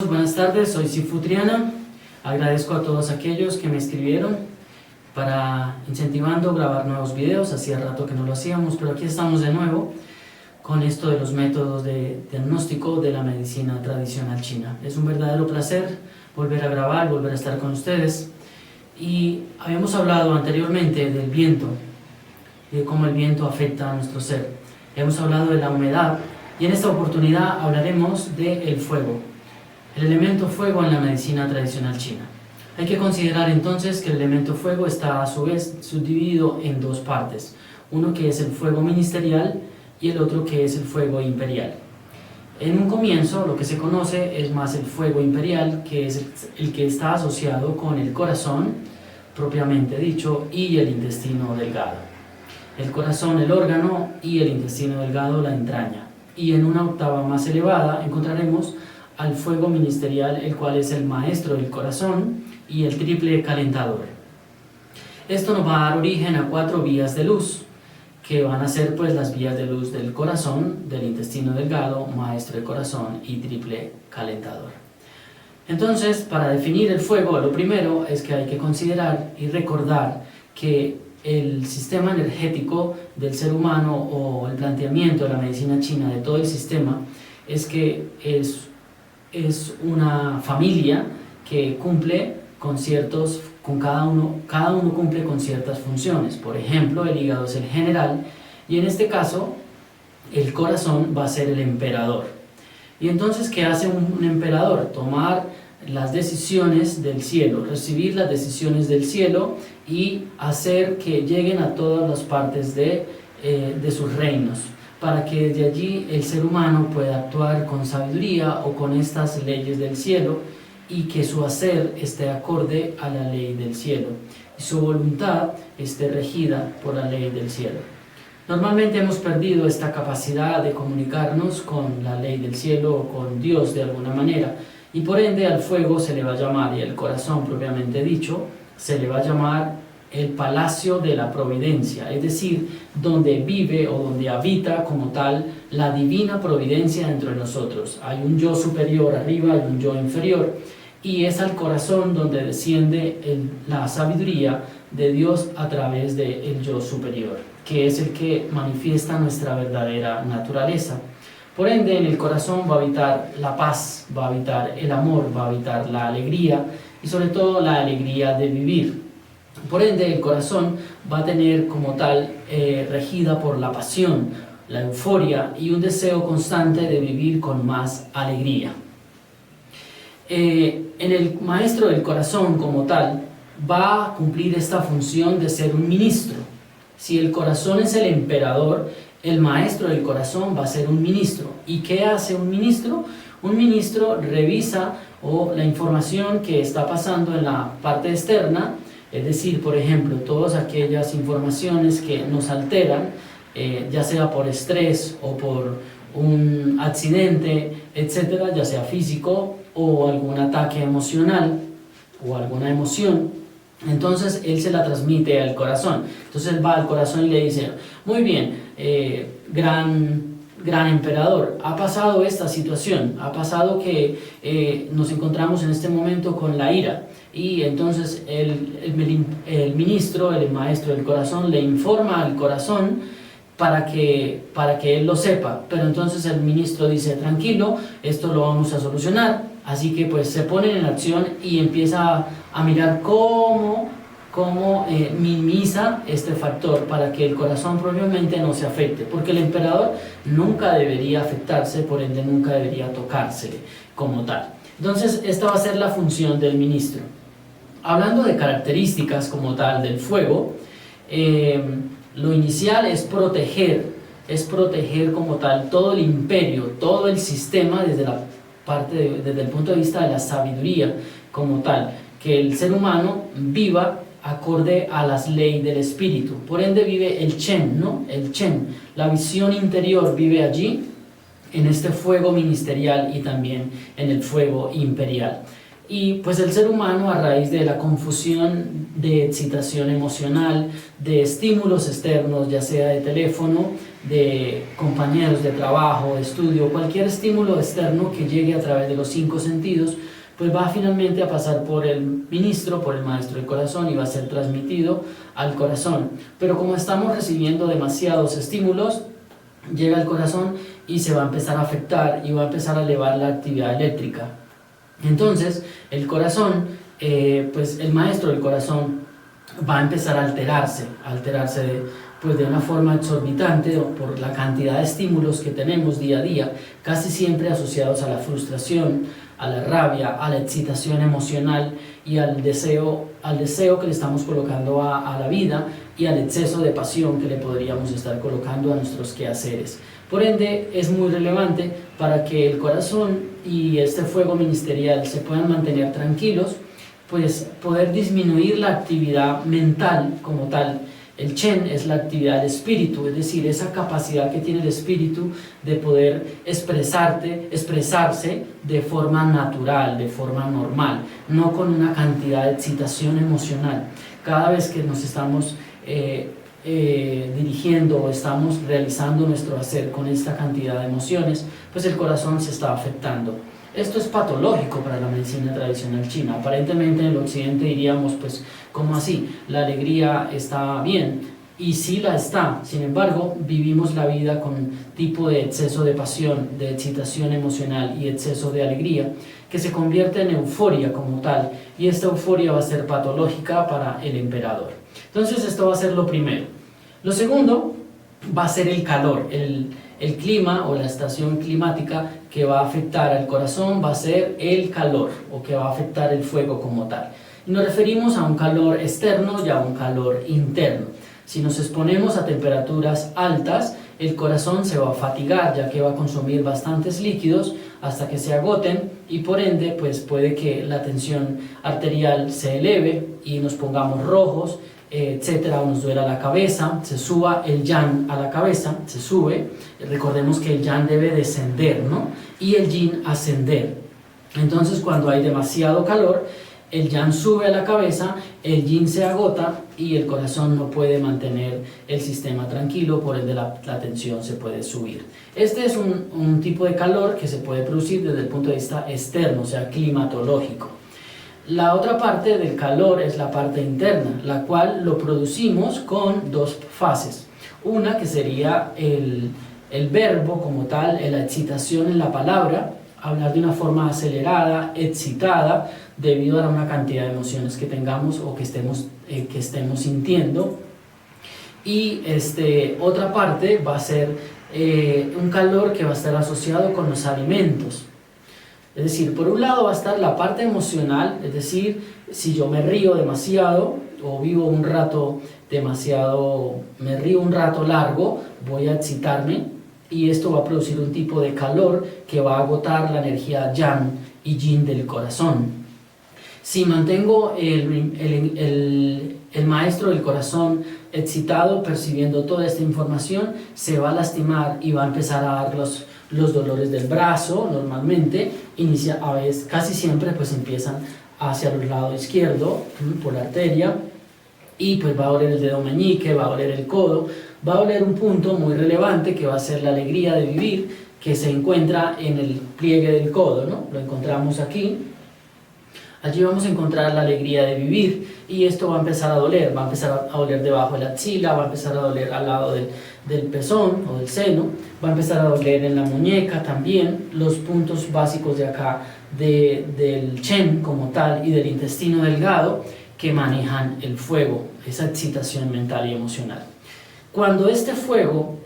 Buenas tardes, soy Sifu Triana. Agradezco a todos aquellos que me escribieron para incentivando grabar nuevos videos. Hacía rato que no lo hacíamos, pero aquí estamos de nuevo con esto de los métodos de diagnóstico de la medicina tradicional china. Es un verdadero placer volver a grabar, volver a estar con ustedes. Y habíamos hablado anteriormente del viento, de cómo el viento afecta a nuestro ser. Hemos hablado de la humedad y en esta oportunidad hablaremos del fuego. El elemento fuego en la medicina tradicional china. Hay que considerar entonces que el elemento fuego está a su vez subdividido en dos partes. Uno que es el fuego ministerial y el otro que es el fuego imperial. En un comienzo lo que se conoce es más el fuego imperial, que es el que está asociado con el corazón, propiamente dicho, y el intestino delgado. El corazón, el órgano, y el intestino delgado, la entraña. Y en una octava más elevada encontraremos al fuego ministerial, el cual es el maestro del corazón y el triple calentador. Esto nos va a dar origen a 4 vías de luz, que van a ser pues las vías de luz del corazón, del intestino delgado, maestro del corazón y triple calentador. Entonces, para definir el fuego, lo primero es que hay que considerar y recordar que el sistema energético del ser humano, o el planteamiento de la medicina china de todo el sistema, es que es una familia que cumple cada uno cumple con ciertas funciones. Por ejemplo, el hígado es el general y en este caso el corazón va a ser el emperador. Y entonces, ¿qué hace un emperador? Tomar las decisiones del cielo, recibir las decisiones del cielo y hacer que lleguen a todas las partes de sus reinos, para que desde allí el ser humano pueda actuar con sabiduría o con estas leyes del cielo y que su hacer esté acorde a la ley del cielo y su voluntad esté regida por la ley del cielo. Normalmente hemos perdido esta capacidad de comunicarnos con la ley del cielo o con Dios de alguna manera, y por ende al fuego se le va a llamar, y al corazón propiamente dicho, se le va a llamar el palacio de la providencia, es decir, donde vive o donde habita como tal la divina providencia dentro de nosotros. Hay un yo superior arriba y un yo inferior, y es al corazón donde desciende la sabiduría de Dios a través del yo superior, que es el que manifiesta nuestra verdadera naturaleza. Por ende, en el corazón va a habitar la paz, va a habitar el amor, va a habitar la alegría y sobre todo la alegría de vivir. Por ende, el corazón va a tener como tal regida por la pasión, la euforia y un deseo constante de vivir con más alegría. En el maestro del corazón como tal va a cumplir esta función de ser un ministro. Si el corazón es el emperador, el maestro del corazón va a ser un ministro. ¿Y qué hace un ministro? Un ministro revisa la información que está pasando en la parte externa. Es decir, por ejemplo, todas aquellas informaciones que nos alteran, ya sea por estrés o por un accidente, etcétera, ya sea físico o algún ataque emocional o alguna emoción, entonces él se la transmite al corazón. Entonces él va al corazón y le dice: muy bien, gran emperador, ha pasado esta situación, ha pasado que nos encontramos en este momento con la ira. Y entonces el ministro, el maestro del corazón, le informa al corazón para que él lo sepa. Pero entonces el ministro dice: tranquilo, esto lo vamos a solucionar. Así que pues se pone en acción y empieza a mirar cómo minimiza este factor para que el corazón propiamente no se afecte. Porque el emperador nunca debería afectarse, por ende nunca debería tocársele como tal. Entonces esta va a ser la función del ministro. Hablando de características como tal del fuego, lo inicial es proteger como tal todo el imperio, todo el sistema desde el punto de vista de la sabiduría como tal, que el ser humano viva acorde a las leyes del espíritu. Por ende vive el Chen, ¿no? El Chen, la visión interior vive allí, en este fuego ministerial y también en el fuego imperial. Y pues el ser humano, a raíz de la confusión de excitación emocional, de estímulos externos, ya sea de teléfono, de compañeros de trabajo, de estudio, cualquier estímulo externo que llegue a través de los 5 sentidos, pues va finalmente a pasar por el ministro, por el maestro del corazón y va a ser transmitido al corazón. Pero como estamos recibiendo demasiados estímulos, llega al corazón y se va a empezar a afectar y va a empezar a elevar la actividad eléctrica. Entonces, el corazón, pues el maestro del corazón va a empezar a alterarse de una forma exorbitante por la cantidad de estímulos que tenemos día a día, casi siempre asociados a la frustración, a la rabia, a la excitación emocional y al deseo que le estamos colocando a la vida y al exceso de pasión que le podríamos estar colocando a nuestros quehaceres. Por ende, es muy relevante para que el corazón y este fuego ministerial se puedan mantener tranquilos, pues poder disminuir la actividad mental como tal. El Chen es la actividad del espíritu, es decir, esa capacidad que tiene el espíritu de poder expresarse de forma natural, de forma normal, no con una cantidad de excitación emocional. Cada vez que nos estamos dirigiendo o estamos realizando nuestro hacer con esta cantidad de emociones, pues el corazón se está afectando. Esto es patológico para la medicina tradicional china. Aparentemente en el occidente diríamos, pues, ¿cómo así? La alegría está bien, y sí la está. Sin embargo, vivimos la vida con tipo de exceso de pasión, de excitación emocional y exceso de alegría, que se convierte en euforia como tal, y esta euforia va a ser patológica para el emperador. Entonces esto va a ser lo primero. Lo segundo va a ser el calor, el clima o la estación climática que va a afectar al corazón va a ser el calor, o que va a afectar el fuego como tal. Y nos referimos a un calor externo y a un calor interno. Si nos exponemos a temperaturas altas, el corazón se va a fatigar, ya que va a consumir bastantes líquidos hasta que se agoten, y por ende pues puede que la tensión arterial se eleve y nos pongamos rojos, etcétera, o nos duela la cabeza, se suba el yang a la cabeza, se sube. Recordemos que el yang debe descender, ¿no? Y el yin ascender. Entonces, cuando hay demasiado calor, el yang sube a la cabeza, el yin se agota y el corazón no puede mantener el sistema tranquilo, por ende la tensión se puede subir. Este es un tipo de calor que se puede producir desde el punto de vista externo, o sea, climatológico. La otra parte del calor es la parte interna, la cual lo producimos con 2 fases. Una que sería el verbo como tal, la excitación en la palabra, hablar de una forma acelerada, excitada, debido a una cantidad de emociones que tengamos o que estemos sintiendo. Y otra parte va a ser un calor que va a estar asociado con los alimentos. Es decir, por un lado va a estar la parte emocional, es decir, si yo me río demasiado o vivo un rato me río un rato largo, voy a excitarme, y esto va a producir un tipo de calor que va a agotar la energía yang y yin del corazón. Si mantengo el maestro del corazón excitado, percibiendo toda esta información, se va a lastimar y va a empezar a dar los dolores del brazo. Normalmente casi siempre pues empiezan hacia el lado izquierdo, por la arteria, y pues va a doler el dedo meñique, va a doler el codo, va a doler un punto muy relevante que va a ser la alegría de vivir, que se encuentra en el pliegue del codo, ¿no? Lo encontramos aquí. Allí vamos a encontrar la alegría de vivir, y esto va a empezar a doler, va a empezar a doler debajo de la axila, va a empezar a doler al lado del pezón o del seno, va a empezar a doler en la muñeca también. Los puntos básicos de acá del Chen como tal y del intestino delgado que manejan el fuego, esa excitación mental y emocional. Cuando este fuego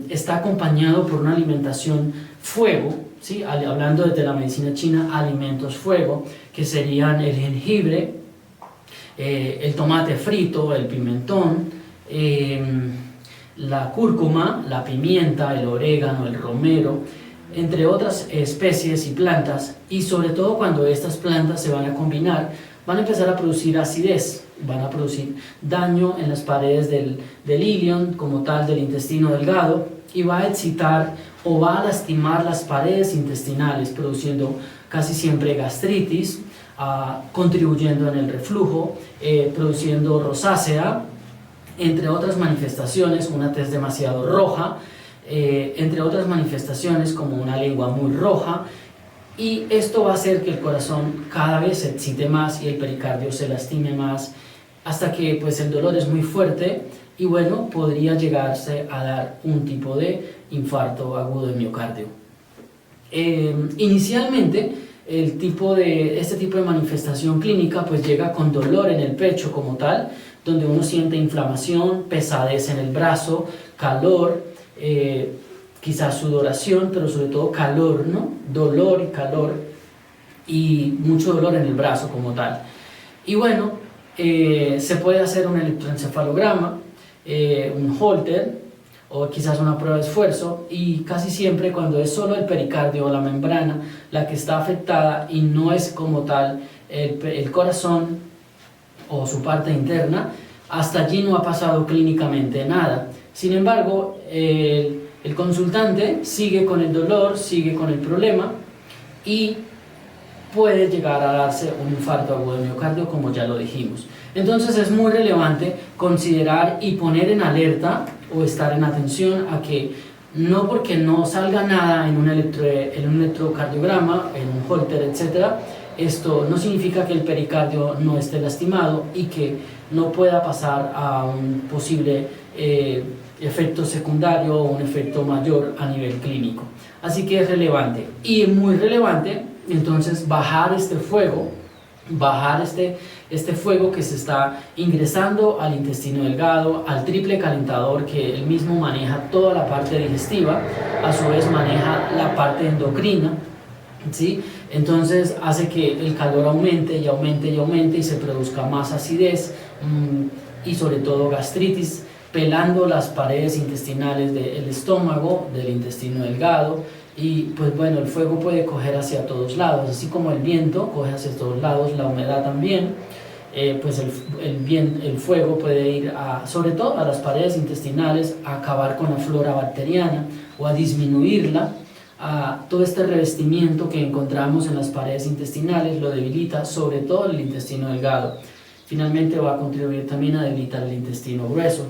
está acompañado por una alimentación fuego, ¿sí? Hablando desde la medicina china, alimentos fuego, que serían el jengibre, el tomate frito, el pimentón, la cúrcuma, la pimienta, el orégano, el romero, entre otras especies y plantas, y sobre todo cuando estas plantas se van a combinar, van a empezar a producir acidez, van a producir daño en las paredes del ilion, como tal, del intestino delgado, y va a excitar o va a lastimar las paredes intestinales, produciendo casi siempre gastritis, contribuyendo en el reflujo, produciendo rosácea, entre otras manifestaciones, una tez demasiado roja, entre otras manifestaciones como una lengua muy roja, y esto va a hacer que el corazón cada vez se excite más y el pericardio se lastime más, hasta que pues el dolor es muy fuerte y bueno, podría llegarse a dar un tipo de infarto agudo de miocardio. Inicialmente este tipo de manifestación clínica pues llega con dolor en el pecho como tal, donde uno siente inflamación, pesadez en el brazo, calor, quizás sudoración, pero sobre todo calor, ¿no? Dolor y calor, y mucho dolor en el brazo como tal. Y bueno, se puede hacer un electroencefalograma, un Holter, o quizás una prueba de esfuerzo, y casi siempre cuando es solo el pericardio o la membrana la que está afectada y no es como tal el corazón o su parte interna, hasta allí no ha pasado clínicamente nada. Sin embargo, el consultante sigue con el dolor, sigue con el problema y puede llegar a darse un infarto agudo de miocardio, como ya lo dijimos. Entonces es muy relevante considerar y poner en alerta o estar en atención a que no porque no salga nada en un electrocardiograma, en un Holter, etc., esto no significa que el pericardio no esté lastimado y que no pueda pasar a un posible efecto secundario o un efecto mayor a nivel clínico. Así que es relevante y muy relevante entonces bajar este fuego, este fuego que se está ingresando al intestino delgado, al triple calentador que él mismo maneja toda la parte digestiva, a su vez maneja la parte endocrina, ¿sí? Entonces hace que el calor aumente y aumente y aumente y se produzca más acidez y sobre todo gastritis, pelando las paredes intestinales del estómago, del intestino delgado. Y pues bueno, el fuego puede coger hacia todos lados, así como el viento coge hacia todos lados, la humedad también, pues el fuego puede ir sobre todo a las paredes intestinales, a acabar con la flora bacteriana o a disminuirla. Todo este revestimiento que encontramos en las paredes intestinales lo debilita, sobre todo el intestino delgado. Finalmente va a contribuir también a debilitar el intestino grueso.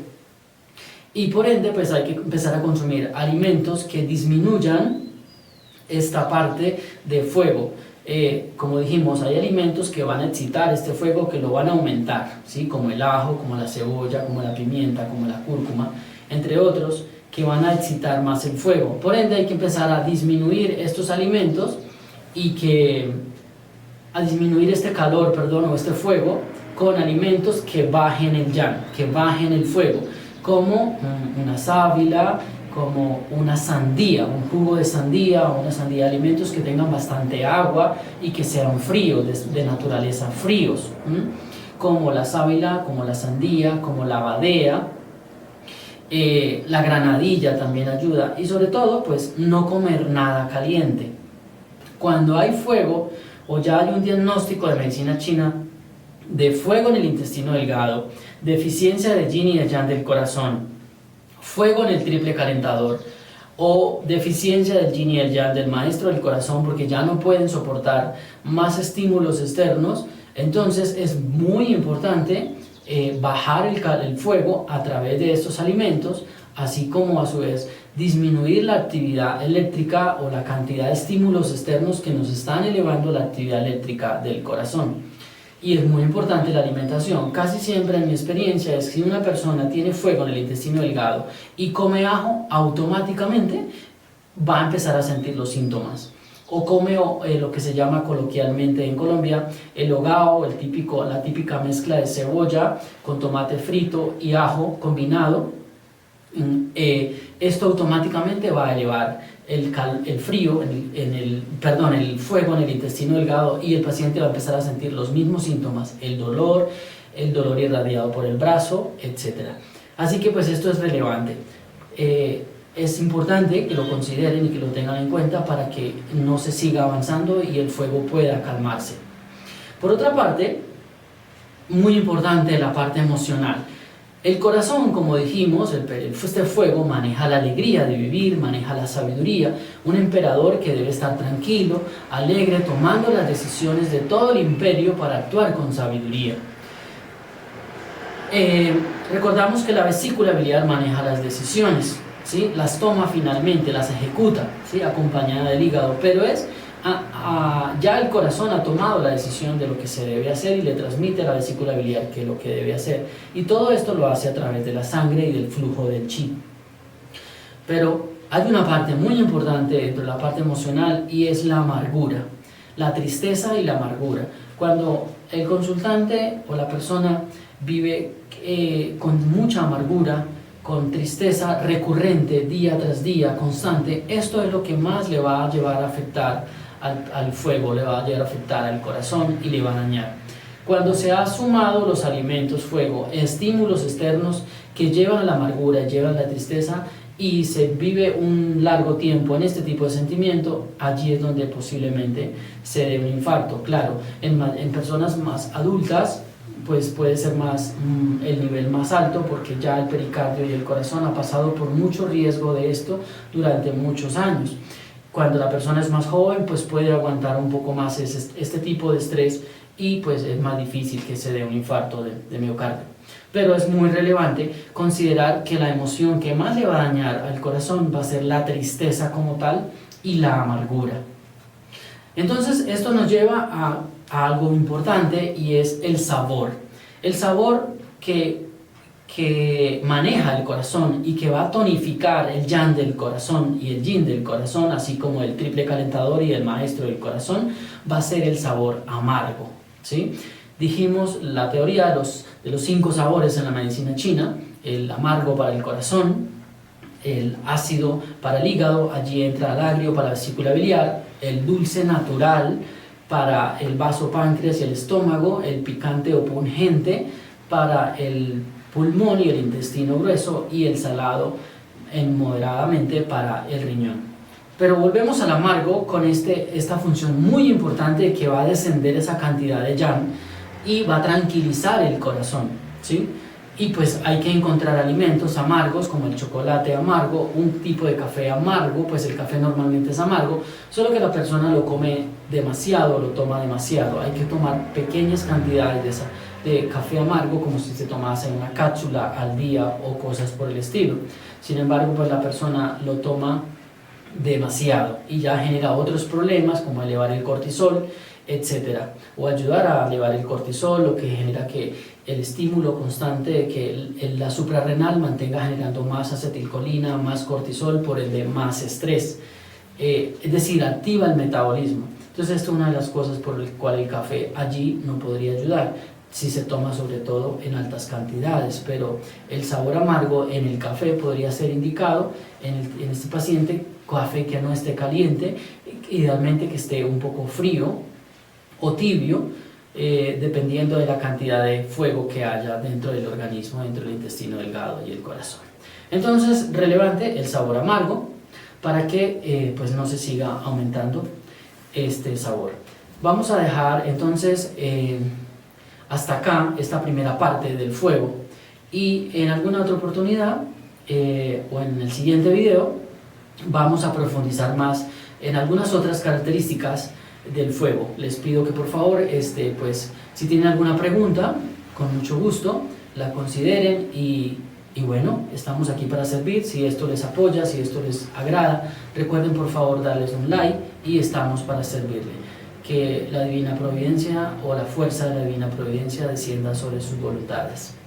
Y por ende, pues hay que empezar a consumir alimentos que disminuyan esta parte de fuego. Como dijimos, hay alimentos que van a excitar este fuego, que lo van a aumentar, ¿sí? Como el ajo, como la cebolla, como la pimienta, como la cúrcuma, entre otros, que van a excitar más el fuego. Por ende hay que empezar a disminuir estos alimentos y a disminuir este calor, o este fuego, con alimentos que bajen el yang, que bajen el fuego, como una sábila, como una sandía, un jugo de sandía o una sandía, alimentos que tengan bastante agua y que sean fríos, de naturaleza fríos, como la sábila, como la sandía, como la badea, la granadilla también ayuda, y sobre todo pues no comer nada caliente. Cuando hay fuego o ya hay un diagnóstico de medicina china de fuego en el intestino delgado, deficiencia de yin y de yang del corazón, fuego en el triple calentador o deficiencia del yin y el yang del maestro del corazón porque ya no pueden soportar más estímulos externos, entonces es muy importante bajar el fuego a través de estos alimentos, así como a su vez disminuir la actividad eléctrica o la cantidad de estímulos externos que nos están elevando la actividad eléctrica del corazón. Y es muy importante la alimentación. Casi siempre en mi experiencia es que si una persona tiene fuego en el intestino delgado y come ajo, automáticamente va a empezar a sentir los síntomas. O come lo que se llama coloquialmente en Colombia el hogao, la típica mezcla de cebolla con tomate frito y ajo combinado. Esto automáticamente va a elevar el fuego en el intestino delgado y el paciente va a empezar a sentir los mismos síntomas, el dolor irradiado por el brazo, etc. Así que pues esto es relevante. Es importante que lo consideren y que lo tengan en cuenta para que no se siga avanzando y el fuego pueda calmarse. Por otra parte, muy importante la parte emocional. El corazón, como dijimos, este fuego maneja la alegría de vivir, maneja la sabiduría, un emperador que debe estar tranquilo, alegre, tomando las decisiones de todo el imperio para actuar con sabiduría. Recordamos que la vesícula biliar maneja las decisiones, ¿sí? Las toma finalmente, las ejecuta, ¿sí? Acompañada del hígado, pero ya el corazón ha tomado la decisión de lo que se debe hacer y le transmite a la vesícula biliar que es lo que debe hacer, y todo esto lo hace a través de la sangre y del flujo del chi. Pero hay una parte muy importante dentro de la parte emocional, y es la amargura, la tristeza y la amargura. Cuando el consultante o la persona vive con mucha amargura, con tristeza recurrente, día tras día, constante, esto es lo que más le va a llevar a afectar al fuego, le va a llevar a afectar al corazón y le va a dañar. Cuando se ha sumado los alimentos fuego, estímulos externos que llevan a la amargura, llevan a la tristeza, y se vive un largo tiempo en este tipo de sentimiento, allí es donde posiblemente se dé un infarto. Claro, en personas más adultas pues puede ser más el nivel más alto, porque ya el pericardio y el corazón ha pasado por mucho riesgo de esto durante muchos años. Cuando la persona es más joven, pues puede aguantar un poco más este tipo de estrés, y pues es más difícil que se dé un infarto de miocardio. Pero es muy relevante considerar que la emoción que más le va a dañar al corazón va a ser la tristeza como tal y la amargura. Entonces esto nos lleva a algo importante, y es el sabor. El sabor que maneja el corazón y que va a tonificar el yang del corazón y el yin del corazón, así como el triple calentador y el maestro del corazón, va a ser el sabor amargo, ¿sí? Dijimos la teoría de los 5 sabores en la medicina china: el amargo para el corazón, el ácido para el hígado, allí entra el agrio para la vesícula biliar, el dulce natural para el vasopáncreas y el estómago, el picante o pungente para el pulmón y el intestino grueso, y el salado moderadamente para el riñón. Pero volvemos al amargo con esta función muy importante, que va a descender esa cantidad de yang y va a tranquilizar el corazón, ¿sí? Y pues hay que encontrar alimentos amargos, como el chocolate amargo, un tipo de café amargo, pues el café normalmente es amargo, solo que la persona lo come demasiado, lo toma demasiado. Hay que tomar pequeñas cantidades de café amargo, como si se tomase una cápsula al día o cosas por el estilo. Sin embargo, pues la persona lo toma demasiado y ya genera otros problemas, como elevar el cortisol, etcétera, o ayudar a elevar el cortisol, lo que genera que el estímulo constante de que la suprarrenal mantenga generando más acetilcolina, más cortisol, por ende más estrés, es decir, activa el metabolismo. Entonces esto es una de las cosas por las cuales el café allí no podría ayudar, si se toma sobre todo en altas cantidades. Pero el sabor amargo en el café podría ser indicado en este paciente: café que no esté caliente, idealmente que esté un poco frío o tibio, dependiendo de la cantidad de fuego que haya dentro del organismo, dentro del intestino delgado y el corazón. Entonces, relevante el sabor amargo para que pues no se siga aumentando este sabor. Vamos a dejar entonces hasta acá esta primera parte del fuego, y en alguna otra oportunidad o en el siguiente video vamos a profundizar más en algunas otras características del fuego. Les pido que por favor, pues, si tienen alguna pregunta, con mucho gusto la consideren, y bueno, estamos aquí para servir. Si esto les apoya, si esto les agrada, recuerden por favor darles un like, y estamos para servirle. Que la divina providencia o la fuerza de la divina providencia descienda sobre sus voluntades.